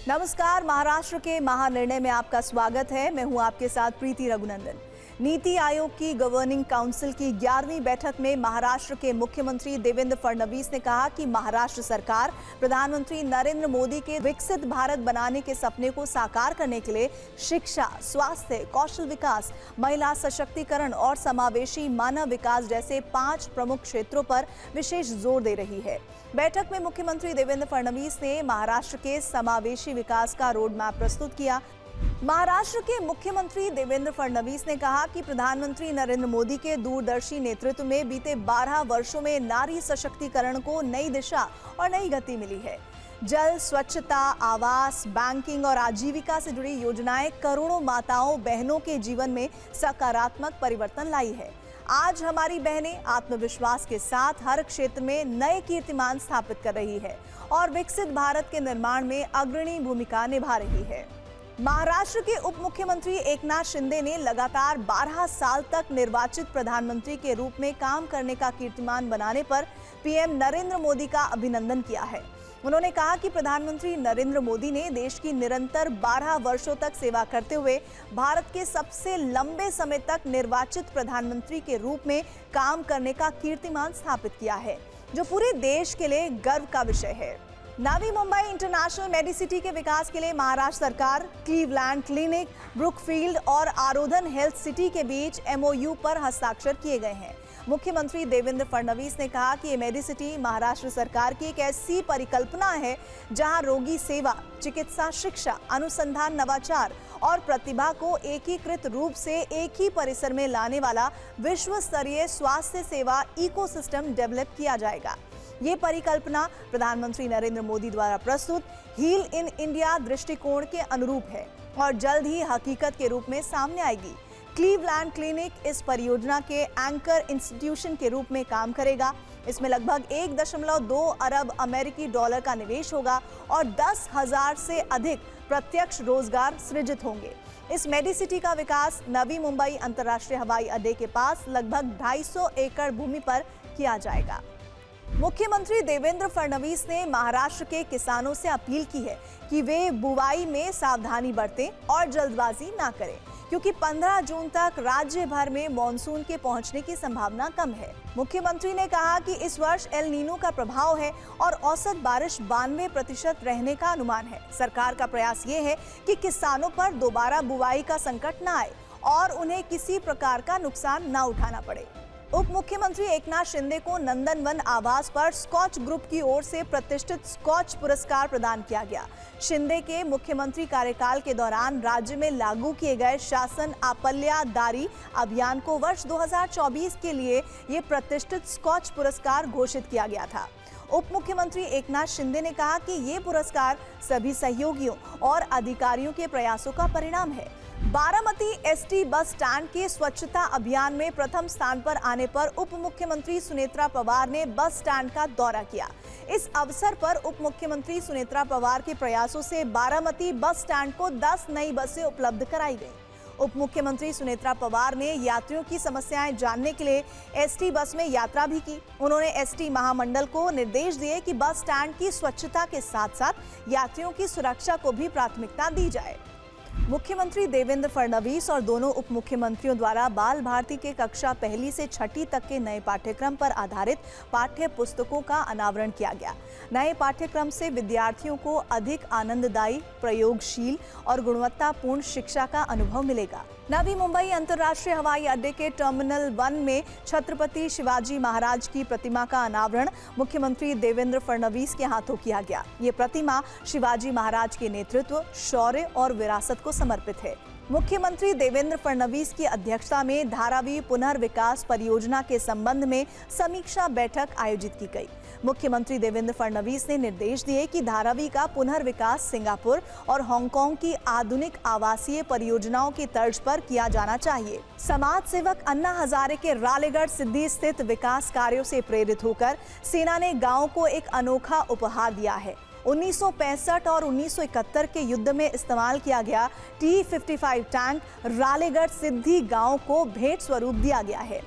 नमस्कार। महाराष्ट्र के महानिर्णय में आपका स्वागत है। मैं हूं आपके साथ प्रीति रघुनंदन। नीति आयोग की गवर्निंग काउंसिल की 11वीं बैठक में महाराष्ट्र के मुख्यमंत्री देवेंद्र फडणवीस ने कहा कि महाराष्ट्र सरकार प्रधानमंत्री नरेंद्र मोदी के विकसित भारत बनाने के सपने को साकार करने के लिए शिक्षा, स्वास्थ्य, कौशल विकास, महिला सशक्तिकरण और समावेशी मानव विकास जैसे 5 प्रमुख क्षेत्रों पर विशेष जोर दे रही है। बैठक में मुख्यमंत्री देवेंद्र फडणवीस ने महाराष्ट्र के समावेशी विकास का रोड मैप प्रस्तुत किया। महाराष्ट्र के मुख्यमंत्री देवेंद्र फडणवीस ने कहा कि प्रधानमंत्री नरेंद्र मोदी के दूरदर्शी नेतृत्व में बीते 12 वर्षों में नारी सशक्तिकरण को नई दिशा और नई गति मिली है। जल, स्वच्छता, आवास, बैंकिंग और आजीविका से जुड़ी योजनाएं करोड़ों माताओं बहनों के जीवन में सकारात्मक परिवर्तन लाई है। आज हमारी बहनें आत्मविश्वास के साथ हर क्षेत्र में नए कीर्तिमान स्थापित कर रही है और विकसित भारत के निर्माण में अग्रणी भूमिका निभा रही है। महाराष्ट्र के उप मुख्यमंत्री एकनाथ शिंदे ने लगातार 12 साल तक निर्वाचित प्रधानमंत्री के रूप में काम करने का कीर्तिमान बनाने पर पीएम नरेंद्र मोदी का अभिनंदन किया है। उन्होंने कहा कि प्रधानमंत्री नरेंद्र मोदी ने देश की निरंतर 12 वर्षों तक सेवा करते हुए भारत के सबसे लंबे समय तक निर्वाचित प्रधानमंत्री के रूप में काम करने का कीर्तिमान स्थापित किया है, जो पूरे देश के लिए गर्व का विषय है। नवी मुंबई इंटरनेशनल मेडिसिटी के विकास के लिए महाराष्ट्र सरकार, क्लीवलैंड क्लिनिक, ब्रुकफील्ड और आरोधन हेल्थ सिटी के बीच एमओयू पर हस्ताक्षर किए गए हैं। मुख्यमंत्री देवेंद्र फडणवीस ने कहा कि ये मेडिसिटी महाराष्ट्र सरकार की एक ऐसी परिकल्पना है जहां रोगी सेवा, चिकित्सा, शिक्षा, अनुसंधान, नवाचार और प्रतिभा को एकीकृत रूप से एक ही परिसर में लाने वाला विश्व स्तरीय स्वास्थ्य सेवा इकोसिस्टम डेवलप किया जाएगा। ये परिकल्पना प्रधानमंत्री नरेंद्र मोदी द्वारा प्रस्तुत हील इन इंडिया दृष्टिकोण के अनुरूप है और जल्द ही हकीकत के रूप में सामने आएगी। क्लीवलैंड क्लिनिक इस परियोजना के एंकर इंस्टीट्यूशन के रूप में काम करेगा। इसमें लगभग 1.2 अरब अमेरिकी डॉलर का निवेश होगा और 10,000 से अधिक प्रत्यक्ष रोजगार सृजित होंगे। इस मेडिसिटी का विकास नवी मुंबई अंतर्राष्ट्रीय हवाई अड्डे के पास लगभग 250 एकड़ भूमि पर किया जाएगा। मुख्यमंत्री देवेंद्र फडणवीस ने महाराष्ट्र के किसानों से अपील की है कि वे बुवाई में सावधानी बरतें और जल्दबाजी ना करें, क्योंकि 15 जून तक राज्य भर में मॉनसून के पहुंचने की संभावना कम है। मुख्यमंत्री ने कहा कि इस वर्ष एल नीनो का प्रभाव है और औसत बारिश 92% रहने का अनुमान है। सरकार का प्रयास ये है कि किसानों पर दोबारा बुवाई का संकट न आए और उन्हें किसी प्रकार का नुकसान न उठाना पड़े। उप मुख्यमंत्री एकनाथ शिंदे को नंदनवन आवास पर स्कॉच ग्रुप की ओर से प्रतिष्ठित स्कॉच पुरस्कार प्रदान किया गया। शिंदे के मुख्यमंत्री कार्यकाल के दौरान राज्य में लागू किए गए शासन आपल्यादारी अभियान को वर्ष 2024 के लिए ये प्रतिष्ठित स्कॉच पुरस्कार घोषित किया गया था। उप मुख्यमंत्री एकनाथ शिंदे ने कहा कि ये पुरस्कार सभी सहयोगियों और अधिकारियों के प्रयासों का परिणाम है। बारामती एसटी बस स्टैंड के स्वच्छता अभियान में प्रथम स्थान पर आने पर उप मुख्यमंत्री सुनेत्रा पवार ने बस स्टैंड का दौरा किया। इस अवसर पर उप मुख्यमंत्री सुनेत्रा पवार के प्रयासों से बारामती बस स्टैंड को 10 नई बसें उपलब्ध कराई गई। उप मुख्यमंत्री सुनेत्रा पवार ने यात्रियों की समस्याएं जानने के लिए एसटी बस में यात्रा भी की। उन्होंने एसटी महामंडल को निर्देश दिए कि बस स्टैंड की स्वच्छता के साथ साथ यात्रियों की सुरक्षा को भी प्राथमिकता दी जाए। मुख्यमंत्री देवेंद्र फडणवीस और दोनों उप मुख्यमंत्रियों द्वारा बाल भारती के कक्षा 1 से 6 तक के नए पाठ्यक्रम पर आधारित पाठ्य पुस्तकों का अनावरण किया गया। नए पाठ्यक्रम से विद्यार्थियों को अधिक आनंददायी, प्रयोगशील और गुणवत्तापूर्ण शिक्षा का अनुभव मिलेगा। नवी मुंबई अंतर्राष्ट्रीय हवाई अड्डे के टर्मिनल 1 में छत्रपति शिवाजी महाराज की प्रतिमा का अनावरण मुख्यमंत्री देवेंद्र फडणवीस के हाथों किया गया। ये प्रतिमा शिवाजी महाराज के नेतृत्व, शौर्य और विरासत को समर्पित है। मुख्यमंत्री देवेंद्र फडणवीस की अध्यक्षता में धारावी पुनर्विकास परियोजना के संबंध में समीक्षा बैठक आयोजित की गई। मुख्यमंत्री देवेंद्र फडणवीस ने निर्देश दिए कि धारावी का पुनर्विकास सिंगापुर और हांगकांग की आधुनिक आवासीय परियोजनाओं की तर्ज पर किया जाना चाहिए। समाज सेवक अन्ना हजारे के रालेगढ़ सिद्धि स्थित विकास कार्यों से प्रेरित होकर सेना ने गांव को एक अनोखा उपहार दिया है। 1965 और 1971 के युद्ध में इस्तेमाल किया गया T-55 टैंक रालेगढ़ सिद्धि गांव को भेंट स्वरूप दिया गया है।